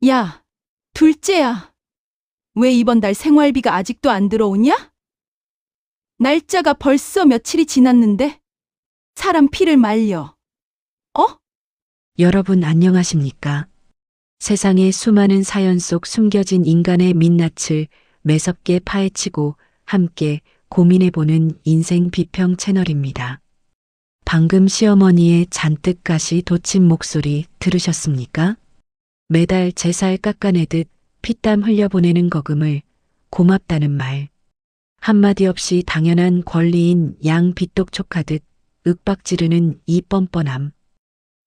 야, 둘째야. 왜 이번 달 생활비가 아직도 안 들어오냐? 날짜가 벌써 며칠이 지났는데 사람 피를 말려. 어? 여러분 안녕하십니까? 세상의 수많은 사연 속 숨겨진 인간의 민낯을 매섭게 파헤치고 함께 고민해보는 인생 비평 채널입니다. 방금 시어머니의 잔뜩 가시 돋친 목소리 들으셨습니까? 매달 제 살 깎아내듯 피땀 흘려보내는 거금을 고맙다는 말. 한마디 없이 당연한 권리인 양 빚독 촉하듯 윽박지르는 이 뻔뻔함.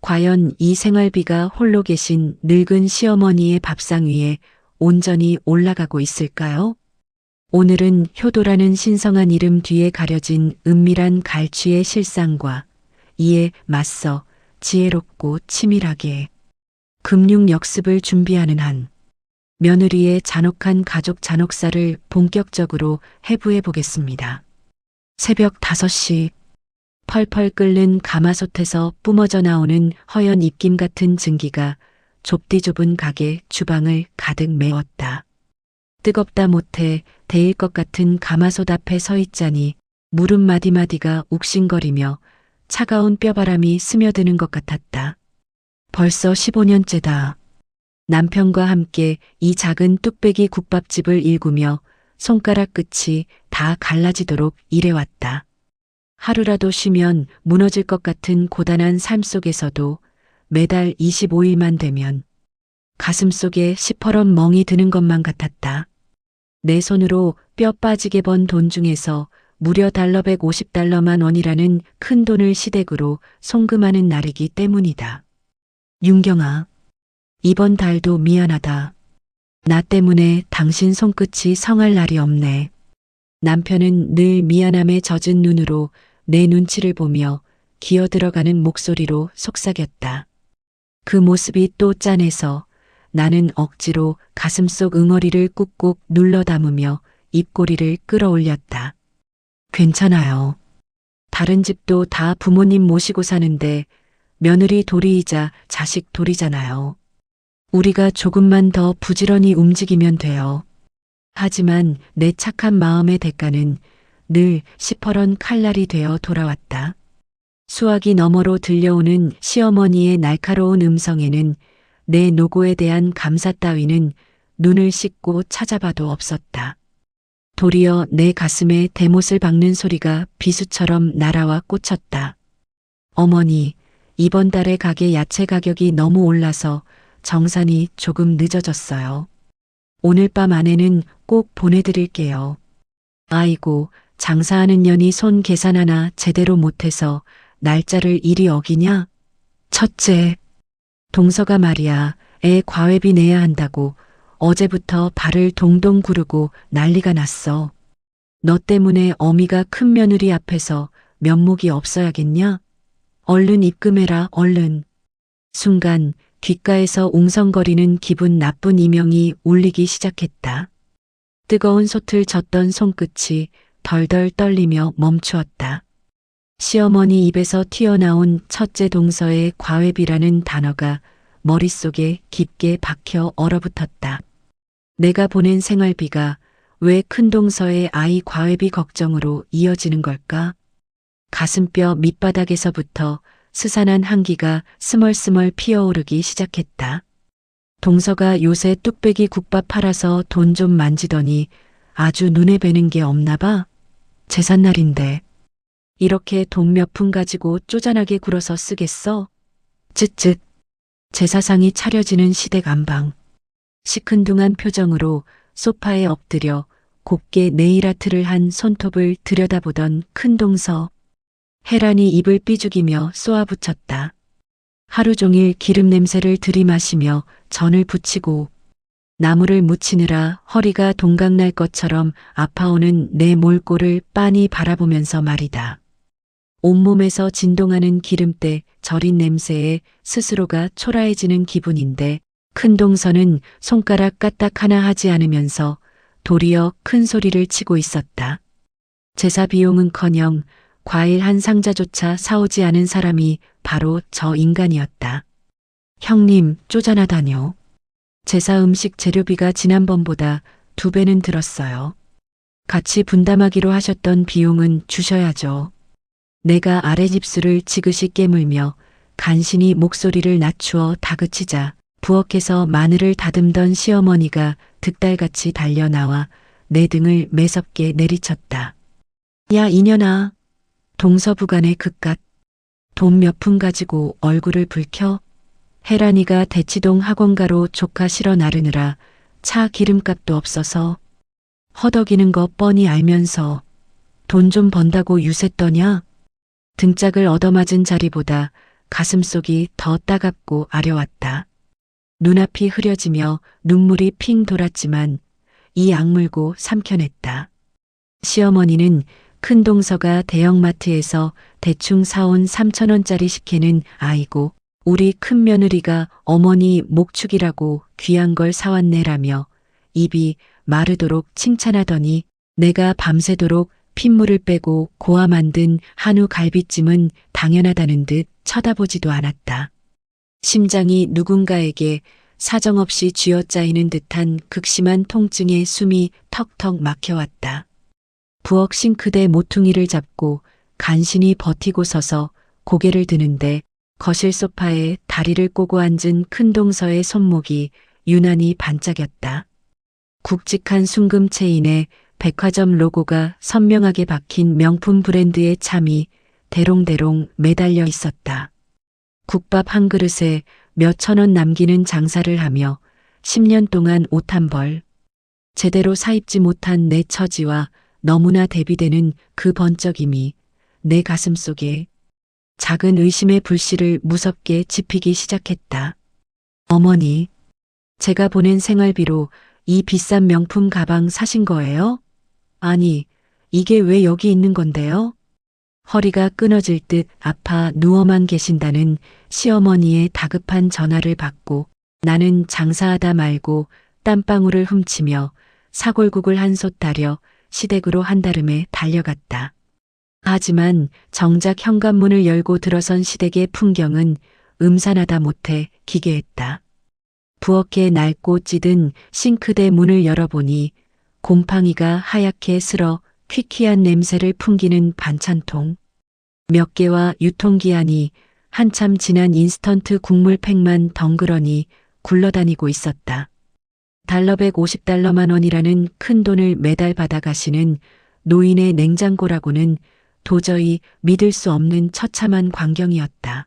과연 이 생활비가 홀로 계신 늙은 시어머니의 밥상 위에 온전히 올라가고 있을까요? 오늘은 효도라는 신성한 이름 뒤에 가려진 은밀한 갈취의 실상과 이에 맞서 지혜롭고 치밀하게 금융 역습을 준비하는 한 며느리의 잔혹한 가족 잔혹사를 본격적으로 해부해 보겠습니다. 새벽 5시 펄펄 끓는 가마솥에서 뿜어져 나오는 허연 입김 같은 증기가 좁디 좁은 가게 주방을 가득 메웠다. 뜨겁다 못해 데일 것 같은 가마솥 앞에 서 있자니 무릎 마디마디가 욱신거리며 차가운 뼈바람이 스며드는 것 같았다. 벌써 15년째다. 남편과 함께 이 작은 뚝배기 국밥집을 일구며 손가락 끝이 다 갈라지도록 일해왔다. 하루라도 쉬면 무너질 것 같은 고단한 삶 속에서도 매달 25일만 되면 가슴 속에 시퍼런 멍이 드는 것만 같았다. 내 손으로 뼈 빠지게 번 돈 중에서 무려 달러 150달러만 원이라는 큰 돈을 시댁으로 송금하는 날이기 때문이다. 윤경아, 이번 달도 미안하다. 나 때문에 당신 손끝이 성할 날이 없네. 남편은 늘 미안함에 젖은 눈으로 내 눈치를 보며 기어들어가는 목소리로 속삭였다. 그 모습이 또 짠해서 나는 억지로 가슴속 응어리를 꾹꾹 눌러 담으며 입꼬리를 끌어올렸다. 괜찮아요. 다른 집도 다 부모님 모시고 사는데 며느리 도리이자 자식 도리잖아요. 우리가 조금만 더 부지런히 움직이면 돼요. 하지만 내 착한 마음의 대가는 늘 시퍼런 칼날이 되어 돌아왔다. 수화기 너머로 들려오는 시어머니의 날카로운 음성에는 내 노고에 대한 감사 따위는 눈을 씻고 찾아봐도 없었다. 도리어 내 가슴에 대못을 박는 소리가 비수처럼 날아와 꽂혔다. 어머니, 이번 달에 가게 야채 가격이 너무 올라서 정산이 조금 늦어졌어요. 오늘 밤 안에는 꼭 보내드릴게요. 아이고, 장사하는 년이 손 계산 하나 제대로 못해서 날짜를 이리 어기냐? 첫째, 동서가 말이야, 애 과외비 내야 한다고 어제부터 발을 동동 구르고 난리가 났어. 너 때문에 어미가 큰 며느리 앞에서 면목이 없어야겠냐? 얼른 입금해라, 얼른. 순간 귓가에서 웅성거리는 기분 나쁜 이명이 울리기 시작했다. 뜨거운 솥을 젓던 손끝이 덜덜 떨리며 멈추었다. 시어머니 입에서 튀어나온 첫째 동서의 과외비라는 단어가 머릿속에 깊게 박혀 얼어붙었다. 내가 보낸 생활비가 왜 큰동서의 아이 과외비 걱정으로 이어지는 걸까? 가슴뼈 밑바닥에서부터 스산한 한기가 스멀스멀 피어오르기 시작했다. 동서가 요새 뚝배기 국밥 팔아서 돈 좀 만지더니 아주 눈에 뵈는 게 없나 봐. 제삿날인데 이렇게 돈 몇 푼 가지고 쪼잔하게 굴어서 쓰겠어? 쯧쯧. 제사상이 차려지는 시댁 안방. 시큰둥한 표정으로 소파에 엎드려 곱게 네일아트를 한 손톱을 들여다보던 큰동서. 해란이 입을 삐죽이며 쏘아붙였다. 하루 종일 기름 냄새를 들이마시며 전을 부치고 나무를 묻히느라 허리가 동강날 것처럼 아파오는 내 몰골을 빤히 바라보면서 말이다. 온몸에서 진동하는 기름때 절인 냄새에 스스로가 초라해지는 기분인데 큰동서는 손가락 까딱 하나 하지 않으면서 도리어 큰 소리를 치고 있었다. 제사 비용은커녕 과일 한 상자조차 사오지 않은 사람이 바로 저 인간이었다. 형님, 쪼잔하다뇨. 제사 음식 재료비가 지난번보다 2배는 들었어요. 같이 분담하기로 하셨던 비용은 주셔야죠. 내가 아랫입술을 지그시 깨물며 간신히 목소리를 낮추어 다그치자 부엌에서 마늘을 다듬던 시어머니가 득달같이 달려나와 내 등을 매섭게 내리쳤다. 야 이년아, 동서부간의 그깟 돈 몇 푼 가지고 얼굴을 붉혀? 혜란이가 대치동 학원가로 조카 실어 나르느라 차 기름값도 없어서 허덕이는 거 뻔히 알면서 돈 좀 번다고 유세 떠냐? 등짝을 얻어맞은 자리보다 가슴속이 더 따갑고 아려왔다. 눈앞이 흐려지며 눈물이 핑 돌았지만 이 악물고 삼켜냈다. 시어머니는 큰 동서가 대형마트에서 대충 사온 3,000원짜리 식혜는 아이고 우리 큰 며느리가 어머니 목축이라고 귀한 걸 사왔네라며 입이 마르도록 칭찬하더니 내가 밤새도록 핏물을 빼고 고아 만든 한우 갈비찜은 당연하다는 듯 쳐다보지도 않았다. 심장이 누군가에게 사정없이 쥐어짜이는 듯한 극심한 통증에 숨이 턱턱 막혀왔다. 부엌 싱크대 모퉁이를 잡고 간신히 버티고 서서 고개를 드는데 거실 소파에 다리를 꼬고 앉은 큰 동서의 손목이 유난히 반짝였다. 굵직한 순금 체인에 백화점 로고가 선명하게 박힌 명품 브랜드의 참이 대롱대롱 매달려 있었다. 국밥 한 그릇에 몇천 원 남기는 장사를 하며 10년 동안 옷 한 벌 제대로 사입지 못한 내 처지와 너무나 대비되는 그 번쩍임이 내 가슴 속에 작은 의심의 불씨를 무섭게 지피기 시작했다. 어머니, 제가 보낸 생활비로 이 비싼 명품 가방 사신 거예요? 아니, 이게 왜 여기 있는 건데요? 허리가 끊어질 듯 아파 누워만 계신다는 시어머니의 다급한 전화를 받고 나는 장사하다 말고 땀방울을 훔치며 사골국을 한 솥 따려 시댁으로 한달음에 달려갔다. 하지만 정작 현관문을 열고 들어선 시댁의 풍경은 음산하다 못해 기괴했다. 부엌에 낡고 찌든 싱크대 문을 열어보니 곰팡이가 하얗게 슬어 퀴퀴한 냄새를 풍기는 반찬통, 몇 개와 유통기한이 한참 지난 인스턴트 국물팩만 덩그러니 굴러다니고 있었다. 달러 150달러만 원이라는 큰 돈을 매달 받아가시는 노인의 냉장고라고는 도저히 믿을 수 없는 처참한 광경이었다.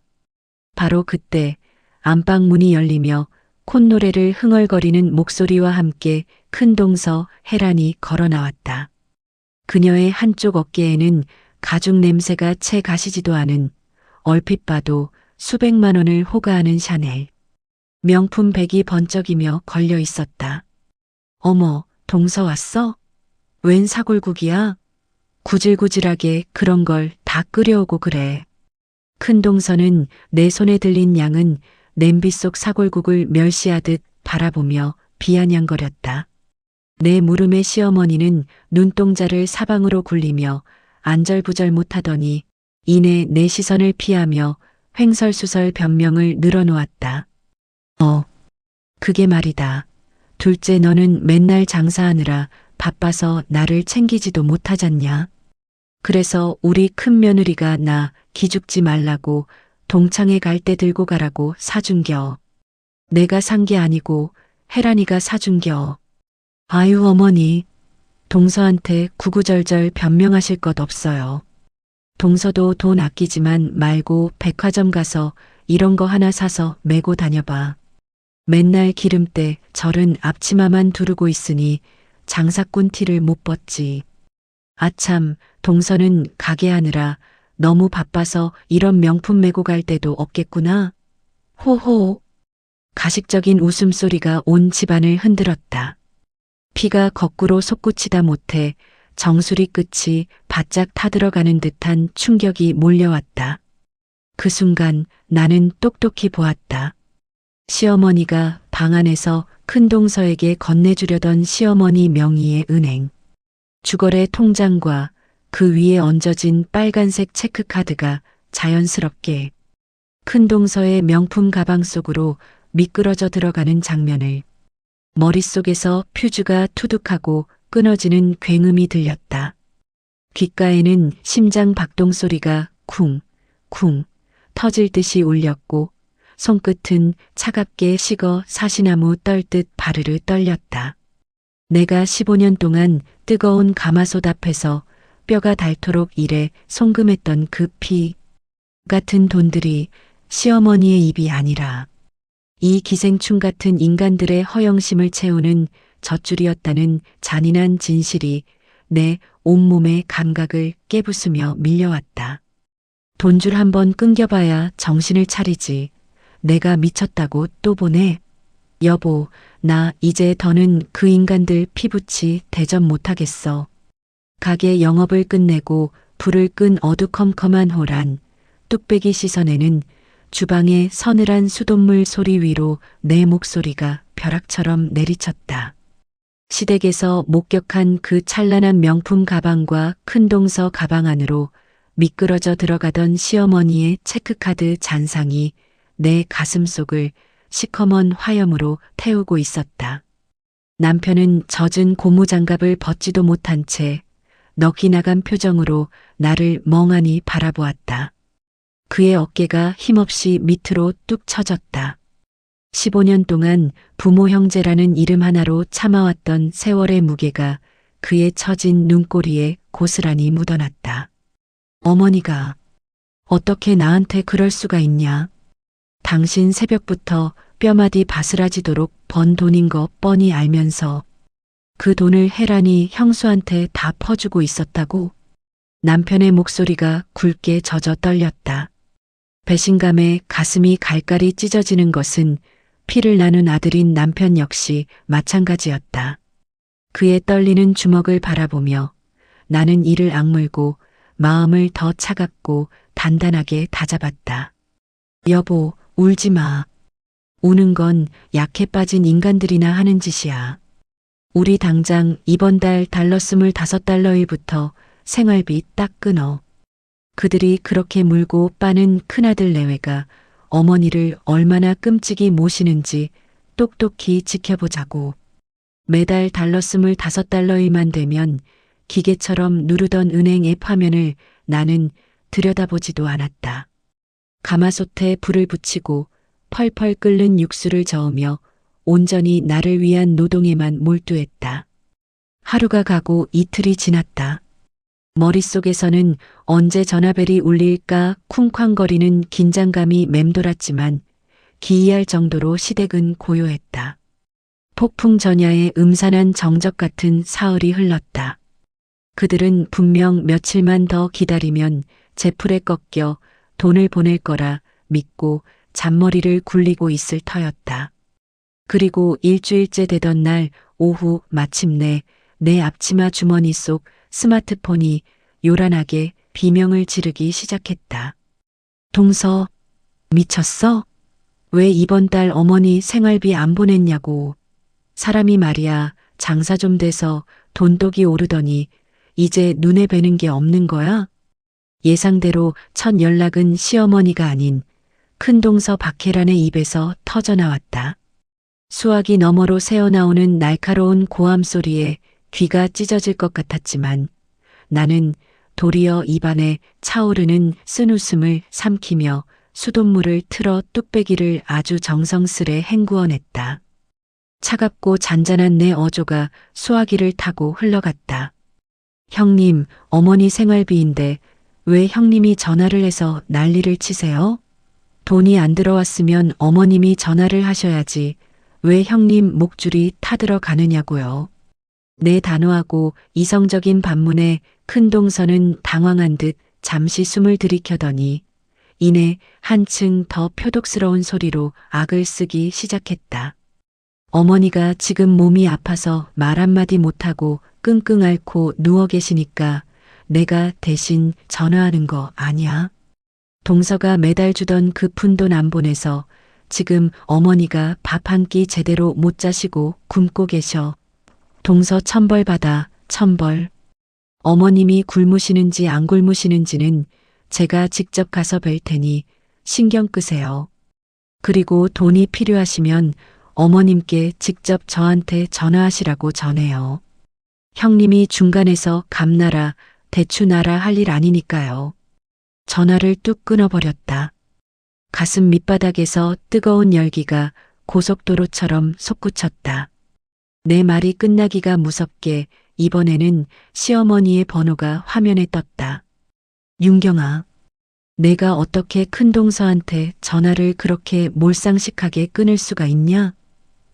바로 그때 안방 문이 열리며 콧노래를 흥얼거리는 목소리와 함께 큰 동서 혜란이 걸어 나왔다. 그녀의 한쪽 어깨에는 가죽 냄새가 채 가시지도 않은 얼핏 봐도 수백만 원을 호가하는 샤넬 명품 백이 번쩍이며 걸려 있었다. 어머, 동서 왔어? 웬 사골국이야? 구질구질하게 그런 걸 다 끓여오고 그래. 큰 동서는 내 손에 들린 양은 냄비 속 사골국을 멸시하듯 바라보며 비아냥거렸다. 내 물음에 시어머니는 눈동자를 사방으로 굴리며 안절부절 못하더니 이내 내 시선을 피하며 횡설수설 변명을 늘어놓았다. 그게 말이다. 둘째 너는 맨날 장사하느라 바빠서 나를 챙기지도 못하잖냐. 그래서 우리 큰 며느리가 나 기죽지 말라고 동창회 갈 때 들고 가라고 사준겨. 내가 산 게 아니고 혜란이가 사준겨. 아유 어머니, 동서한테 구구절절 변명하실 것 없어요. 동서도 돈 아끼지만 말고 백화점 가서 이런 거 하나 사서 메고 다녀봐. 맨날 기름때 절은 앞치마만 두르고 있으니 장사꾼 티를 못 벗지. 아참, 동서는 가게 하느라 너무 바빠서 이런 명품 메고 갈 때도 없겠구나. 호호. 가식적인 웃음소리가 온 집안을 흔들었다. 피가 거꾸로 솟구치다 못해 정수리 끝이 바짝 타들어가는 듯한 충격이 몰려왔다. 그 순간 나는 똑똑히 보았다. 시어머니가 방 안에서 큰동서에게 건네주려던 시어머니 명의의 은행. 주거래 통장과 그 위에 얹어진 빨간색 체크카드가 자연스럽게 큰동서의 명품 가방 속으로 미끄러져 들어가는 장면을 머릿속에서 퓨즈가 투둑하고 끊어지는 굉음이 들렸다. 귓가에는 심장 박동 소리가 쿵, 쿵 터질 듯이 울렸고 손끝은 차갑게 식어 사시나무 떨듯 바르르 떨렸다. 내가 15년 동안 뜨거운 가마솥 앞에서 뼈가 닳도록 일해 송금했던 그 피 같은 돈들이 시어머니의 입이 아니라 이 기생충 같은 인간들의 허영심을 채우는 젖줄이었다는 잔인한 진실이 내 온몸의 감각을 깨부수며 밀려왔다. 돈줄 한번 끊겨봐야 정신을 차리지. 내가 미쳤다고 또 보내. 여보, 나 이제 더는 그 인간들 피부치 대접 못하겠어. 가게 영업을 끝내고 불을 끈 어두컴컴한 호란, 뚝배기 씻어내는 주방의 서늘한 수돗물 소리 위로 내 목소리가 벼락처럼 내리쳤다. 시댁에서 목격한 그 찬란한 명품 가방과 큰 동서 가방 안으로 미끄러져 들어가던 시어머니의 체크카드 잔상이 내 가슴속을 시커먼 화염으로 태우고 있었다. 남편은 젖은 고무장갑을 벗지도 못한 채 넋이 나간 표정으로 나를 멍하니 바라보았다. 그의 어깨가 힘없이 밑으로 뚝 처졌다. 15년 동안 부모 형제라는 이름 하나로 참아왔던 세월의 무게가 그의 처진 눈꼬리에 고스란히 묻어났다. 어머니가 어떻게 나한테 그럴 수가 있냐? 당신 새벽부터 뼈마디 바스라지도록 번 돈인 거 뻔히 알면서 그 돈을 해란이 형수한테 다 퍼주고 있었다고? 남편의 목소리가 굵게 젖어 떨렸다. 배신감에 가슴이 갈갈이 찢어지는 것은 피를 나눈 아들인 남편 역시 마찬가지였다. 그의 떨리는 주먹을 바라보며 나는 이를 악물고 마음을 더 차갑고 단단하게 다잡았다. 여보, 울지 마. 우는 건 약해 빠진 인간들이나 하는 짓이야. 우리 당장 이번 달 달러 25달러일부터 생활비 딱 끊어. 그들이 그렇게 물고 빠는 큰아들 내외가 어머니를 얼마나 끔찍이 모시는지 똑똑히 지켜보자고. 매달 달러 25달러일만 되면 기계처럼 누르던 은행 앱 화면을 나는 들여다보지도 않았다. 가마솥에 불을 붙이고 펄펄 끓는 육수를 저으며 온전히 나를 위한 노동에만 몰두했다. 하루가 가고 이틀이 지났다. 머릿속에서는 언제 전화벨이 울릴까 쿵쾅거리는 긴장감이 맴돌았지만 기이할 정도로 시댁은 고요했다. 폭풍 전야의 음산한 정적 같은 사흘이 흘렀다. 그들은 분명 며칠만 더 기다리면 제풀에 꺾여 돈을 보낼 거라 믿고 잔머리를 굴리고 있을 터였다. 그리고 일주일째 되던 날 오후 마침내 내 앞치마 주머니 속 스마트폰이 요란하게 비명을 지르기 시작했다. 동서, 미쳤어? 왜 이번 달 어머니 생활비 안 보냈냐고. 사람이 말이야 장사 좀 돼서 돈독이 오르더니 이제 눈에 뵈는 게 없는 거야? 예상대로 첫 연락은 시어머니가 아닌 큰동서 박혜란의 입에서 터져나왔다. 수화기 너머로 새어나오는 날카로운 고함 소리에 귀가 찢어질 것 같았지만 나는 도리어 입안에 차오르는 쓴웃음을 삼키며 수돗물을 틀어 뚝배기를 아주 정성스레 헹구어냈다. 차갑고 잔잔한 내 어조가 수화기를 타고 흘러갔다. 형님, 어머니 생활비인데 왜 형님이 전화를 해서 난리를 치세요? 돈이 안 들어왔으면 어머님이 전화를 하셔야지 왜 형님 목줄이 타들어가느냐고요. 내 단호하고 이성적인 반문에 큰동서는 당황한 듯 잠시 숨을 들이켜더니 이내 한층 더 표독스러운 소리로 악을 쓰기 시작했다. 어머니가 지금 몸이 아파서 말 한마디 못하고 끙끙 앓고 누워 계시니까 내가 대신 전화하는 거 아니야? 동서가 매달 주던 그 푼돈 안 보내서 지금 어머니가 밥 한 끼 제대로 못 자시고 굶고 계셔. 동서 천벌 받아, 천벌. 어머님이 굶으시는지 안 굶으시는지는 제가 직접 가서 뵐 테니 신경 끄세요. 그리고 돈이 필요하시면 어머님께 직접 저한테 전화하시라고 전해요. 형님이 중간에서 갚나라, 대추나라 할 일 아니니까요. 전화를 뚝 끊어버렸다. 가슴 밑바닥에서 뜨거운 열기가 고속도로처럼 솟구쳤다. 내 말이 끝나기가 무섭게 이번에는 시어머니의 번호가 화면에 떴다. 윤경아, 내가 어떻게 큰동서한테 전화를 그렇게 몰상식하게 끊을 수가 있냐?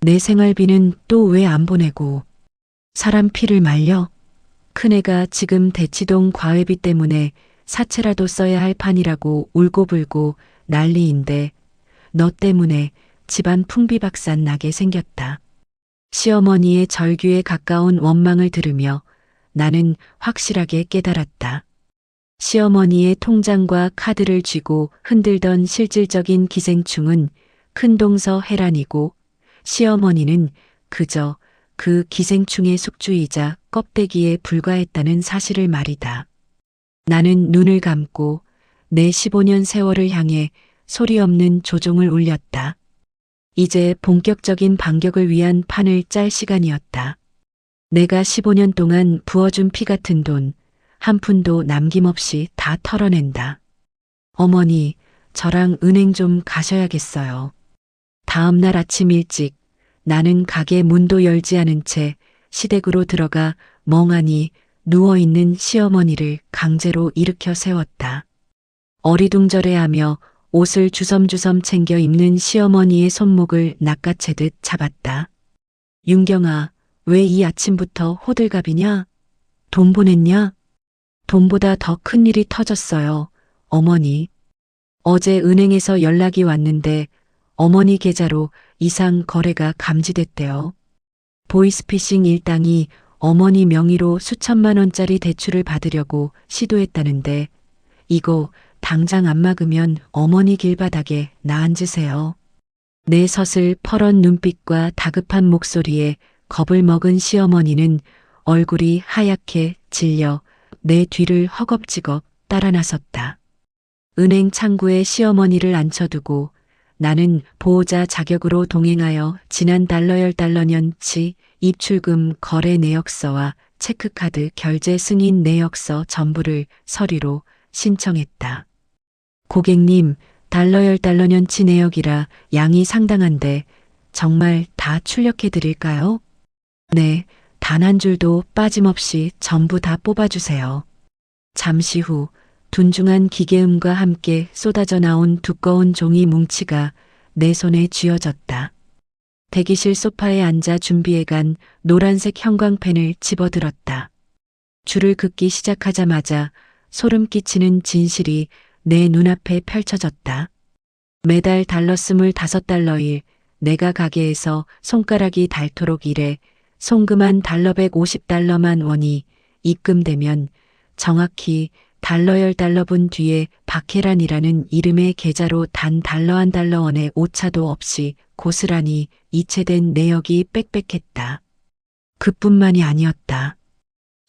내 생활비는 또 왜 안 보내고 사람 피를 말려? 큰애가 지금 대치동 과외비 때문에 사채라도 써야 할 판이라고 울고불고 난리인데 너 때문에 집안 풍비박산 나게 생겼다. 시어머니의 절규에 가까운 원망을 들으며 나는 확실하게 깨달았다. 시어머니의 통장과 카드를 쥐고 흔들던 실질적인 기생충은 큰동서 혜란이고 시어머니는 그저 그 기생충의 숙주이자 껍데기에 불과했다는 사실을 말이다. 나는 눈을 감고 내 15년 세월을 향해 소리 없는 조종을 울렸다. 이제 본격적인 반격을 위한 판을 짤 시간이었다. 내가 15년 동안 부어준 피 같은 돈 한 푼도 남김없이 다 털어낸다. 어머니, 저랑 은행 좀 가셔야겠어요. 다음 날 아침 일찍 나는 가게 문도 열지 않은 채 시댁으로 들어가 멍하니 누워있는 시어머니를 강제로 일으켜 세웠다. 어리둥절해하며 옷을 주섬주섬 챙겨 입는 시어머니의 손목을 낚아채듯 잡았다. 윤경아, 왜 이 아침부터 호들갑이냐? 돈 보냈냐? 돈보다 더 큰 일이 터졌어요, 어머니. 어제 은행에서 연락이 왔는데 어머니 계좌로 이상 거래가 감지됐대요. 보이스피싱 일당이 어머니 명의로 수천만 원짜리 대출을 받으려고 시도했다는데 이거 당장 안 막으면 어머니 길바닥에 나앉으세요. 내 서슬 퍼런 눈빛과 다급한 목소리에 겁을 먹은 시어머니는 얼굴이 하얗게 질려 내 뒤를 허겁지겁 따라 나섰다. 은행 창구에 시어머니를 앉혀두고 나는 보호자 자격으로 동행하여 지난 달러연치 입출금 거래 내역서와 체크카드 결제 승인 내역서 전부를 서류로 신청했다. 고객님, 달러연치 내역이라 양이 상당한데 정말 다 출력해 드릴까요? 네, 단 한 줄도 빠짐없이 전부 다 뽑아주세요. 잠시 후 둔중한 기계음과 함께 쏟아져 나온 두꺼운 종이 뭉치가 내 손에 쥐어졌다. 대기실 소파에 앉아 준비해간 노란색 형광펜을 집어들었다. 줄을 긋기 시작하자마자 소름 끼치는 진실이 내 눈앞에 펼쳐졌다. 매달 달러 25달러일 내가 가게에서 손가락이 닳도록 일해 송금한 달러 150달러만 원이 입금되면 정확히 달러 10달러분 뒤에 박혜란이라는 이름의 계좌로 단 달러 한 달러 원의 오차도 없이 고스란히 이체된 내역이 빽빽했다. 그뿐만이 아니었다.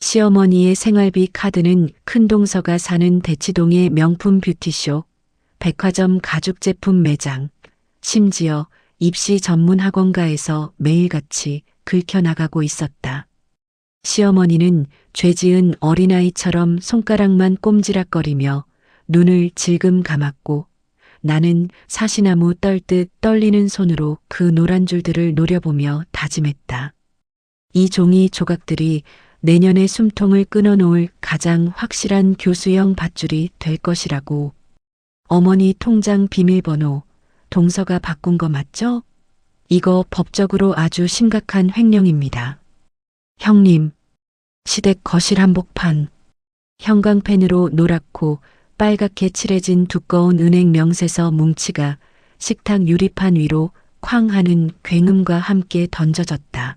시어머니의 생활비 카드는 큰동서가 사는 대치동의 명품 뷰티숍, 백화점 가죽제품 매장, 심지어 입시 전문 학원가에서 매일같이 긁혀나가고 있었다. 시어머니는 죄지은 어린아이처럼 손가락만 꼼지락거리며 눈을 질금 감았고 나는 사시나무 떨듯 떨리는 손으로 그 노란 줄들을 노려보며 다짐했다. 이 종이 조각들이 내년의 숨통을 끊어놓을 가장 확실한 교수형 밧줄이 될 것이라고. 어머니 통장 비밀번호 동서가 바꾼 거 맞죠? 이거 법적으로 아주 심각한 횡령입니다. 형님, 시댁 거실 한복판. 형광펜으로 노랗고 빨갛게 칠해진 두꺼운 은행 명세서 뭉치가 식탁 유리판 위로 쾅 하는 굉음과 함께 던져졌다.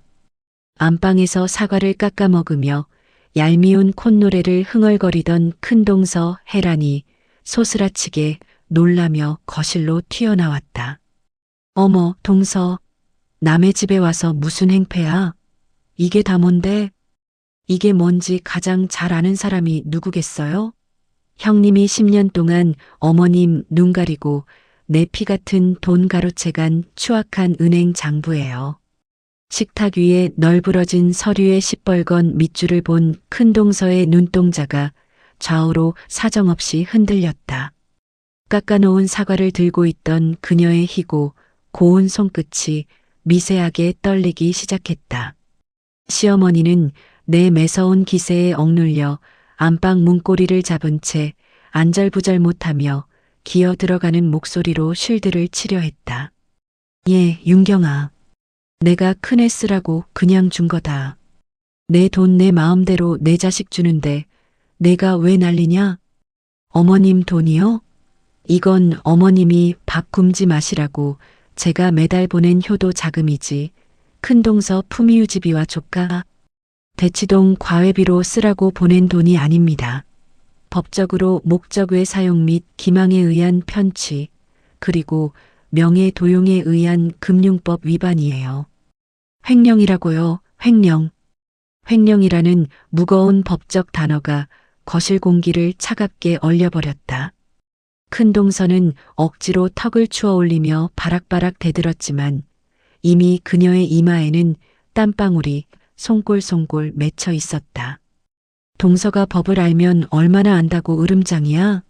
안방에서 사과를 깎아 먹으며 얄미운 콧노래를 흥얼거리던 큰동서 혜란이 소스라치게 놀라며 거실로 튀어나왔다. 어머, 동서, 남의 집에 와서 무슨 행패야? 이게 다 뭔데? 이게 뭔지 가장 잘 아는 사람이 누구겠어요? 형님이 10년 동안 어머님 눈 가리고 내 피 같은 돈 가로채간 추악한 은행 장부예요. 식탁 위에 널브러진 서류의 시뻘건 밑줄을 본 큰 동서의 눈동자가 좌우로 사정없이 흔들렸다. 깎아놓은 사과를 들고 있던 그녀의 희고 고운 손끝이 미세하게 떨리기 시작했다. 시어머니는 내 매서운 기세에 억눌려 안방 문고리를 잡은 채 안절부절 못하며 기어 들어가는 목소리로 쉴드를 치려 했다. 예, 윤경아. 내가 큰애 쓰라고 그냥 준 거다. 내 돈 내 마음대로 내 자식 주는데 내가 왜 난리냐? 어머님 돈이요? 이건 어머님이 밥 굶지 마시라고 제가 매달 보낸 효도 자금이지. 큰동서 품위유지비와 조카 대치동 과외비로 쓰라고 보낸 돈이 아닙니다. 법적으로 목적 외 사용 및 기망에 의한 편취, 그리고 명예 도용에 의한 금융법 위반이에요. 횡령이라고요, 횡령. 횡령이라는 무거운 법적 단어가 거실 공기를 차갑게 얼려버렸다. 큰동서는 억지로 턱을 추어 올리며 바락바락 대들었지만 이미 그녀의 이마에는 땀방울이 송골송골 맺혀 있었다. 동서가 법을 알면 얼마나 안다고 으름장이야?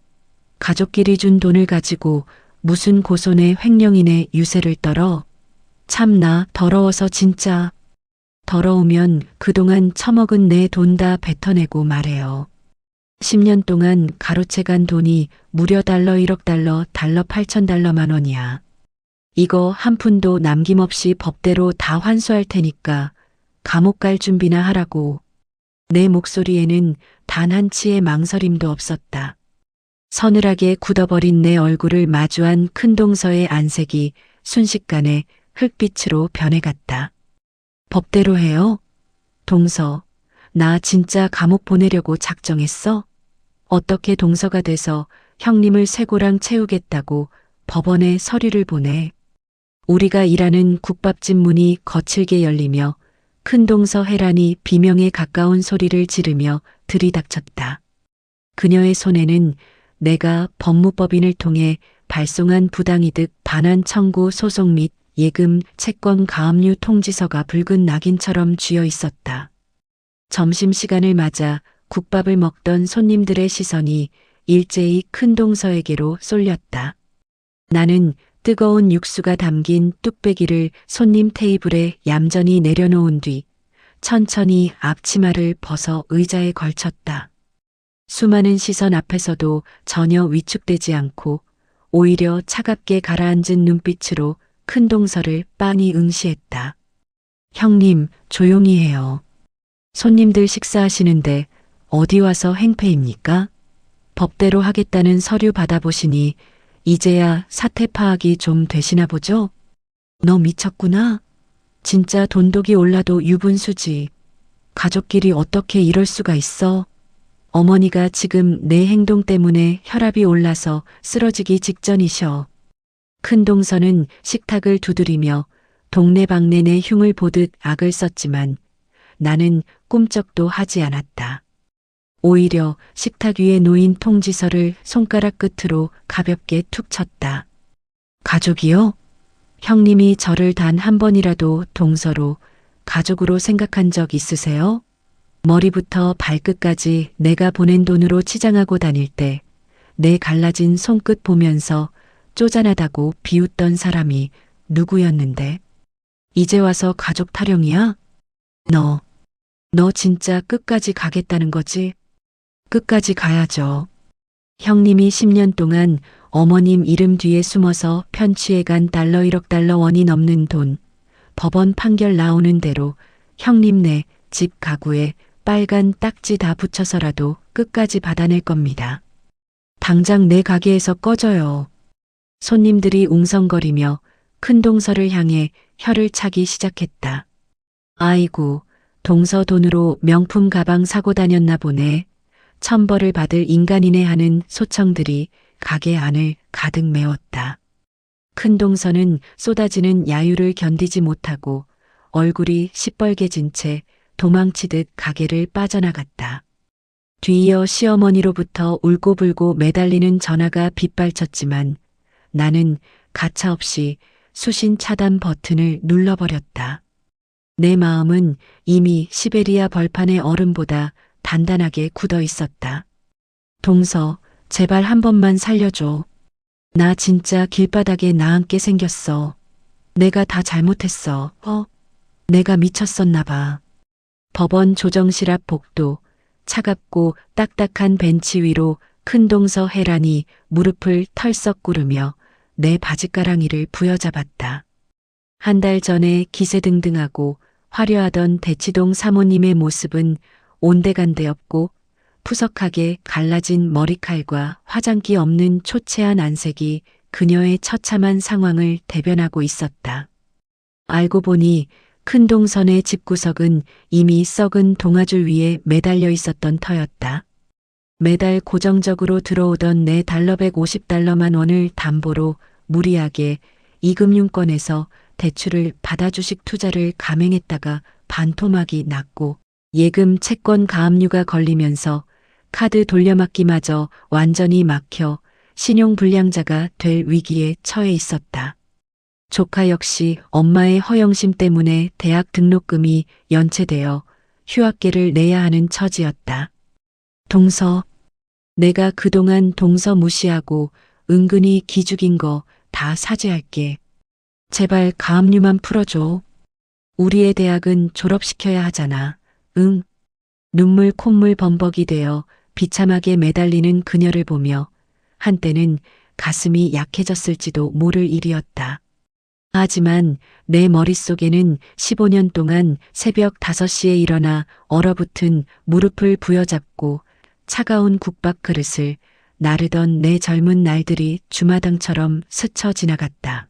가족끼리 준 돈을 가지고 무슨 고손의 횡령인의 유세를 떨어? 참나 더러워서 진짜. 더러우면 그동안 처먹은 내 돈 다 뱉어내고 말해요. 10년 동안 가로채간 돈이 무려 달러 1억 달러, 달러 8,000달러만 원이야. 이거 한 푼도 남김없이 법대로 다 환수할 테니까 감옥 갈 준비나 하라고. 내 목소리에는 단 한 치의 망설임도 없었다. 서늘하게 굳어버린 내 얼굴을 마주한 큰동서의 안색이 순식간에 흙빛으로 변해갔다. 법대로 해요? 동서, 나 진짜 감옥 보내려고 작정했어? 어떻게 동서가 돼서 형님을 쇠고랑 채우겠다고 법원에 서류를 보내. 우리가 일하는 국밥집 문이 거칠게 열리며 큰동서 혜란이 비명에 가까운 소리를 지르며 들이닥쳤다. 그녀의 손에는 내가 법무법인을 통해 발송한 부당이득 반환 청구 소송 및 예금 채권 가압류 통지서가 붉은 낙인처럼 쥐어 있었다. 점심시간을 맞아 국밥을 먹던 손님들의 시선이 일제히 큰동서에게로 쏠렸다. 나는 뜨거운 육수가 담긴 뚝배기를 손님 테이블에 얌전히 내려놓은 뒤 천천히 앞치마를 벗어 의자에 걸쳤다. 수많은 시선 앞에서도 전혀 위축되지 않고 오히려 차갑게 가라앉은 눈빛으로 큰동서를 빤히 응시했다. 형님, 조용히 해요. 손님들 식사하시는데 어디 와서 행패입니까? 법대로 하겠다는 서류 받아보시니 이제야 사태 파악이 좀 되시나 보죠? 너 미쳤구나? 진짜 돈독이 올라도 유분수지. 가족끼리 어떻게 이럴 수가 있어? 어머니가 지금 내 행동 때문에 혈압이 올라서 쓰러지기 직전이셔. 큰동서는 식탁을 두드리며 동네방네 내 흉을 보듯 악을 썼지만 나는 꿈쩍도 하지 않았다. 오히려 식탁 위에 놓인 통지서를 손가락 끝으로 가볍게 툭 쳤다. 가족이요? 형님이 저를 단 한 번이라도 동서로, 가족으로 생각한 적 있으세요? 머리부터 발끝까지 내가 보낸 돈으로 치장하고 다닐 때 내 갈라진 손끝 보면서 쪼잔하다고 비웃던 사람이 누구였는데? 이제 와서 가족 타령이야? 너 진짜 끝까지 가겠다는 거지? 끝까지 가야죠. 형님이 10년 동안 어머님 이름 뒤에 숨어서 편취해간 달러 1억 달러 원이 넘는 돈, 법원 판결 나오는 대로 형님 네 집 가구에 빨간 딱지 다 붙여서라도 끝까지 받아낼 겁니다. 당장 내 가게에서 꺼져요. 손님들이 웅성거리며 큰동서를 향해 혀를 차기 시작했다. 아이고, 동서 돈으로 명품 가방 사고 다녔나 보네. 천벌을 받을 인간이네 하는 소청들이 가게 안을 가득 메웠다. 큰동서는 쏟아지는 야유를 견디지 못하고 얼굴이 시뻘개진 채 도망치듯 가게를 빠져나갔다. 뒤이어 시어머니로부터 울고불고 매달리는 전화가 빗발쳤지만 나는 가차없이 수신 차단 버튼을 눌러버렸다. 내 마음은 이미 시베리아 벌판의 얼음보다 단단하게 굳어 있었다. 동서, 제발 한 번만 살려줘. 나 진짜 길바닥에 나앉게 생겼어. 내가 다 잘못했어. 내가 미쳤었나 봐. 법원 조정실 앞 복도, 차갑고 딱딱한 벤치 위로 큰 동서 해란이 무릎을 털썩 꿇으며 내 바짓가랑이를 부여잡았다. 한 달 전에 기세등등하고 화려하던 대치동 사모님의 모습은 온데간데 없고 푸석하게 갈라진 머리칼과 화장기 없는 초췌한 안색이 그녀의 처참한 상황을 대변하고 있었다. 알고 보니 큰 동선의 집구석은 이미 썩은 동아줄 위에 매달려 있었던 터였다. 매달 고정적으로 들어오던 내 달러 150달러만 원을 담보로 무리하게 이금융권에서 대출을 받아 주식 투자를 감행했다가 반토막이 났고 예금 채권 가압류가 걸리면서 카드 돌려막기마저 완전히 막혀 신용불량자가 될 위기에 처해 있었다. 조카 역시 엄마의 허영심 때문에 대학 등록금이 연체되어 휴학계를 내야 하는 처지였다. 동서, 내가 그동안 동서 무시하고 은근히 기죽인 거 다 사죄할게. 제발 가압류만 풀어줘. 우리의 대학은 졸업시켜야 하잖아. 응. 눈물 콧물 범벅이 되어 비참하게 매달리는 그녀를 보며 한때는 가슴이 약해졌을지도 모를 일이었다. 하지만 내 머릿속에는 15년 동안 새벽 5시에 일어나 얼어붙은 무릎을 부여잡고 차가운 국밥 그릇을 나르던 내 젊은 날들이 주마등처럼 스쳐 지나갔다.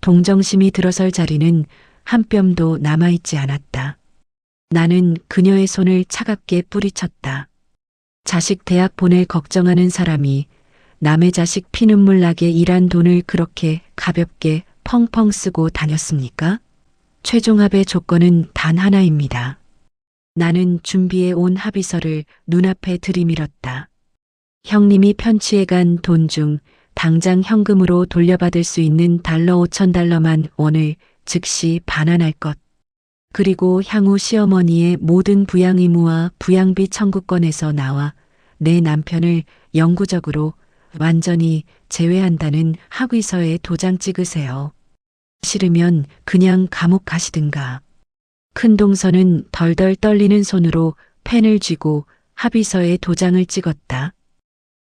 동정심이 들어설 자리는 한 뼘도 남아있지 않았다. 나는 그녀의 손을 차갑게 뿌리쳤다. 자식 대학 보낼 걱정하는 사람이 남의 자식 피눈물 나게 일한 돈을 그렇게 가볍게 펑펑 쓰고 다녔습니까? 최종 합의 조건은 단 하나입니다. 나는 준비해 온 합의서를 눈앞에 들이밀었다. 형님이 편취해간 돈 중 당장 현금으로 돌려받을 수 있는 달러 5,000달러만 원을 즉시 반환할 것. 그리고 향후 시어머니의 모든 부양 의무와 부양비 청구권에서 나와 내 남편을 영구적으로 완전히 제외한다는 합의서에 도장 찍으세요. 싫으면 그냥 감옥 가시든가. 큰 동서는 덜덜 떨리는 손으로 펜을 쥐고 합의서에 도장을 찍었다.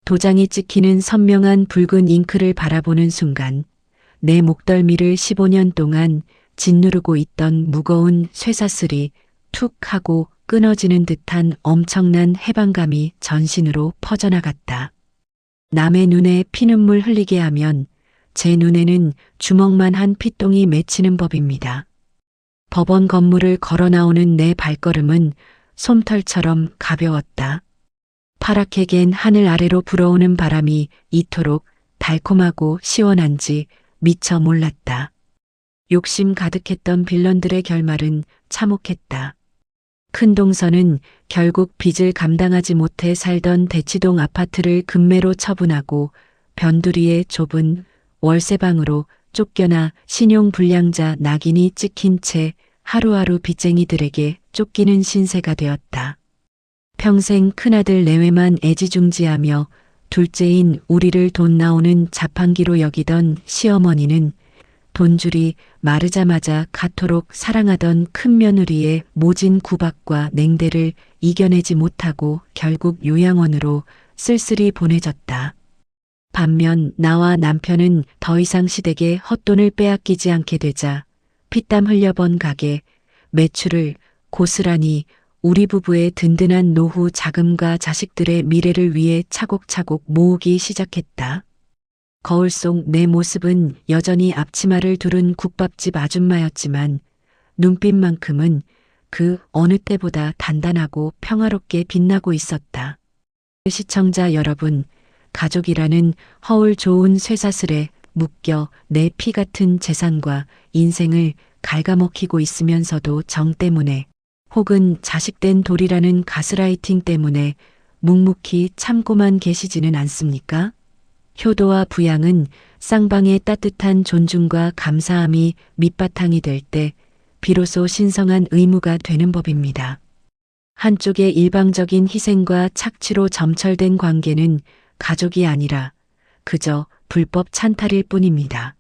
도장이 찍히는 선명한 붉은 잉크를 바라보는 순간 내 목덜미를 15년 동안 짓누르고 있던 무거운 쇠사슬이 툭 하고 끊어지는 듯한 엄청난 해방감이 전신으로 퍼져나갔다. 남의 눈에 피눈물 흘리게 하면 제 눈에는 주먹만 한 피똥이 맺히는 법입니다. 법원 건물을 걸어 나오는 내 발걸음은 솜털처럼 가벼웠다. 파랗게 갠 하늘 아래로 불어오는 바람이 이토록 달콤하고 시원한지 미처 몰랐다. 욕심 가득했던 빌런들의 결말은 참혹했다. 큰 동서는 결국 빚을 감당하지 못해 살던 대치동 아파트를 금매로 처분하고 변두리의 좁은 월세방으로 쫓겨나 신용불량자 낙인이 찍힌 채 하루하루 빚쟁이들에게 쫓기는 신세가 되었다. 평생 큰아들 내외만 애지중지하며 둘째인 우리를 돈 나오는 자판기로 여기던 시어머니는 돈줄이 마르자마자 가토록 사랑하던 큰며느리의 모진 구박과 냉대를 이겨내지 못하고 결국 요양원으로 쓸쓸히 보내졌다. 반면 나와 남편은 더 이상 시댁에 헛돈을 빼앗기지 않게 되자 피땀 흘려번 가게, 매출을 고스란히 우리 부부의 든든한 노후 자금과 자식들의 미래를 위해 차곡차곡 모으기 시작했다. 거울 속 내 모습은 여전히 앞치마를 두른 국밥집 아줌마였지만 눈빛만큼은 그 어느 때보다 단단하고 평화롭게 빛나고 있었다. 시청자 여러분, 가족이라는 허울 좋은 쇠사슬에 묶여 내 피 같은 재산과 인생을 갉아먹히고 있으면서도 정 때문에 혹은 자식된 돌이라는 가스라이팅 때문에 묵묵히 참고만 계시지는 않습니까? 효도와 부양은 쌍방의 따뜻한 존중과 감사함이 밑바탕이 될 때 비로소 신성한 의무가 되는 법입니다. 한쪽의 일방적인 희생과 착취로 점철된 관계는 가족이 아니라 그저 불법 찬탈일 뿐입니다.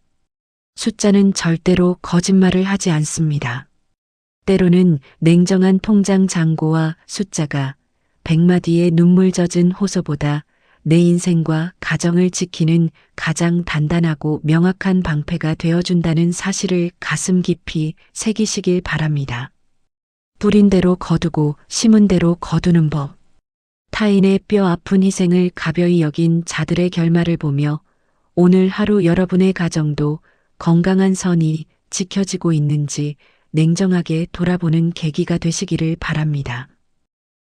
숫자는 절대로 거짓말을 하지 않습니다. 때로는 냉정한 통장 잔고와 숫자가 100마디의 눈물 젖은 호소보다 내 인생과 가정을 지키는 가장 단단하고 명확한 방패가 되어준다는 사실을 가슴 깊이 새기시길 바랍니다. 뿌린 대로 거두고 심은 대로 거두는 법. 타인의 뼈 아픈 희생을 가벼이 여긴 자들의 결말을 보며 오늘 하루 여러분의 가정도 건강한 선이 지켜지고 있는지 냉정하게 돌아보는 계기가 되시기를 바랍니다.